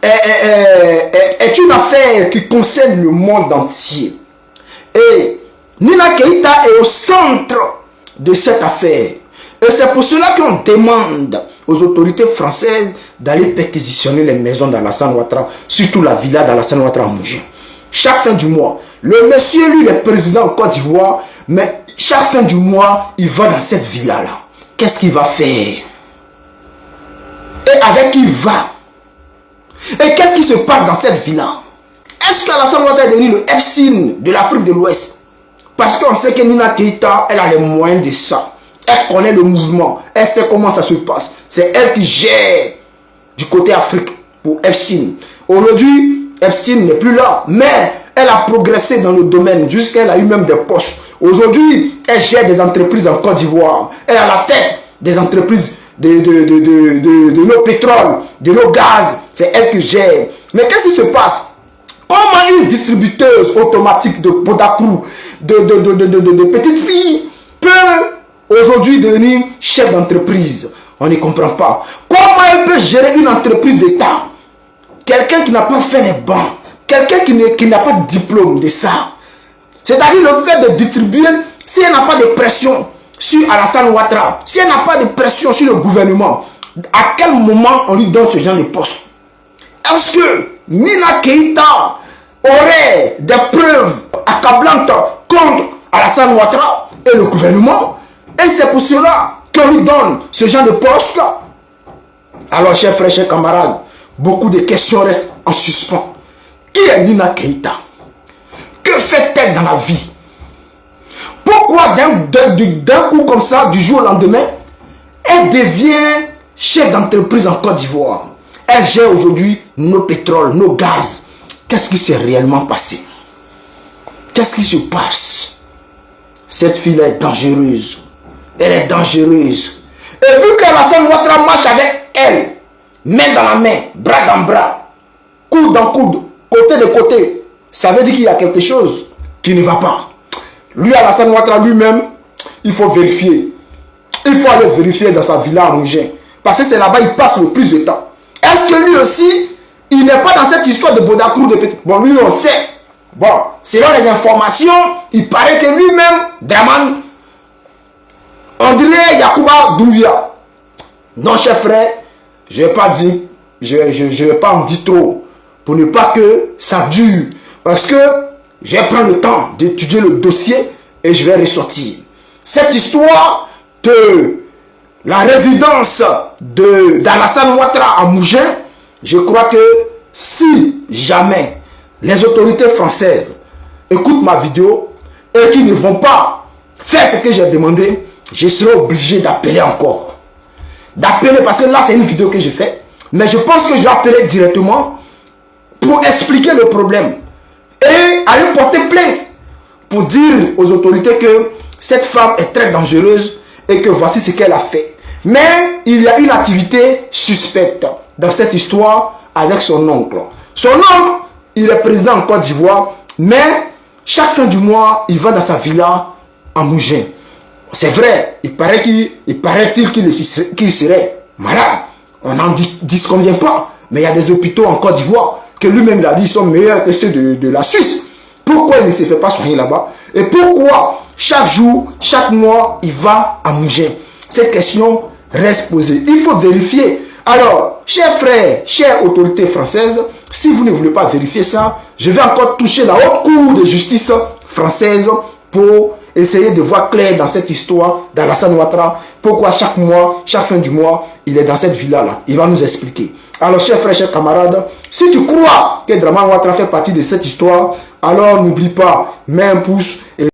est une affaire qui concerne le monde entier. Et Nina Keïta est au centre de cette affaire. Et c'est pour cela qu'on demande aux autorités françaises d'aller perquisitionner les maisons d'Alassane Ouattara, surtout la villa d'Alassane Ouattara à Mougins. Chaque fin du mois, le monsieur, lui, il est président en Côte d'Ivoire, mais chaque fin du mois, il va dans cette villa-là. Qu'est-ce qu'il va faire? Et avec qui il va? Et qu'est-ce qui se passe dans cette villa? Est-ce qu'Alassane Ouattara est devenu le Epstein de l'Afrique de l'Ouest? Parce qu'on sait que Nina Keïta, elle a les moyens de ça. Elle connaît le mouvement. Elle sait comment ça se passe. C'est elle qui gère du côté Afrique pour Epstein. Aujourd'hui, Epstein n'est plus là. Mais elle a progressé dans le domaine jusqu'à elle a eu même des postes. Aujourd'hui, elle gère des entreprises en Côte d'Ivoire. Elle est à la tête des entreprises de nos pétroles, de nos gaz. C'est elle qui gère. Mais qu'est-ce qui se passe? Comment une distributeuse automatique de Bodakrou, de petites filles, peut aujourd'hui devenir chef d'entreprise? On ne comprend pas. Comment elle peut gérer une entreprise d'État? Quelqu'un qui n'a pas fait les bancs, quelqu'un qui n'a pas de diplôme de ça. C'est-à-dire le fait de distribuer, si elle n'a pas de pression sur Alassane Ouattara, si elle n'a pas de pression sur le gouvernement, à quel moment on lui donne ce genre de poste? Est-ce que Nina Keïta aurait des preuves accablantes contre Alassane Ouattara et le gouvernement? Et c'est pour cela qu'on lui donne ce genre de poste. Alors, chers frères, chers camarades, beaucoup de questions restent en suspens. Qui est Nina Keïta? Que fait-elle dans la vie? Pourquoi d'un coup comme ça, du jour au lendemain, elle devient chef d'entreprise en Côte d'Ivoire? Elle gère aujourd'hui nos pétroles, nos gaz. Qu'est-ce qui s'est réellement passé? Qu'est-ce qui se passe? Cette fille est dangereuse. Elle est dangereuse. Et vu qu'Alassane Ouattara marche avec elle, main dans la main, bras dans bras, coude dans coude, côté de côté, ça veut dire qu'il y a quelque chose qui ne va pas. Lui, Alassane Ouattara lui-même, il faut vérifier. Il faut aller vérifier dans sa villa à Mougins. Parce que c'est là-bas qu'il passe le plus de temps. Est-ce que lui aussi, il n'est pas dans cette histoire de Bodakrou de petit? Bon, lui, on sait. Bon, selon les informations, il paraît que lui-même, Draman, on dirait Yacouba Doumbia. Non, chers frères, je ne vais pas dire, je vais pas en dire trop, pour ne pas que ça dure. Parce que je vais prendre le temps d'étudier le dossier et je vais ressortir. Cette histoire de la résidence d'Alassane Ouattara à Mougins, je crois que si jamais les autorités françaises écoutent ma vidéo et qu'ils ne vont pas faire ce que j'ai demandé, je serai obligé d'appeler encore. D'appeler parce que là c'est une vidéo que j'ai faite. Mais je pense que je vais appeler directement pour expliquer le problème. Et aller porter plainte pour dire aux autorités que cette femme est très dangereuse et que voici ce qu'elle a fait. Mais il y a une activité suspecte dans cette histoire avec son oncle. Son oncle, il est président en Côte d'Ivoire, mais chaque fin du mois, il va dans sa villa à Mougins. C'est vrai, il paraît-il qu'il serait malade. On n'en disconvient pas. Mais il y a des hôpitaux en Côte d'Ivoire que lui-même il a dit sont meilleurs que ceux de la Suisse. Pourquoi il ne se fait pas soigner là-bas? Et pourquoi chaque jour, chaque mois, il va à Mougins? Cette question reste posée. Il faut vérifier. Alors, chers frères, chères autorités françaises, si vous ne voulez pas vérifier ça, je vais encore toucher la haute cour de justice française pour essayer de voir clair dans cette histoire d'Alassane Ouattara. Pourquoi chaque mois, chaque fin du mois, il est dans cette villa-là. Il va nous expliquer. Alors, chers frères, chers camarades, si tu crois que Dramane Ouattara fait partie de cette histoire, alors n'oublie pas, mets un pouce et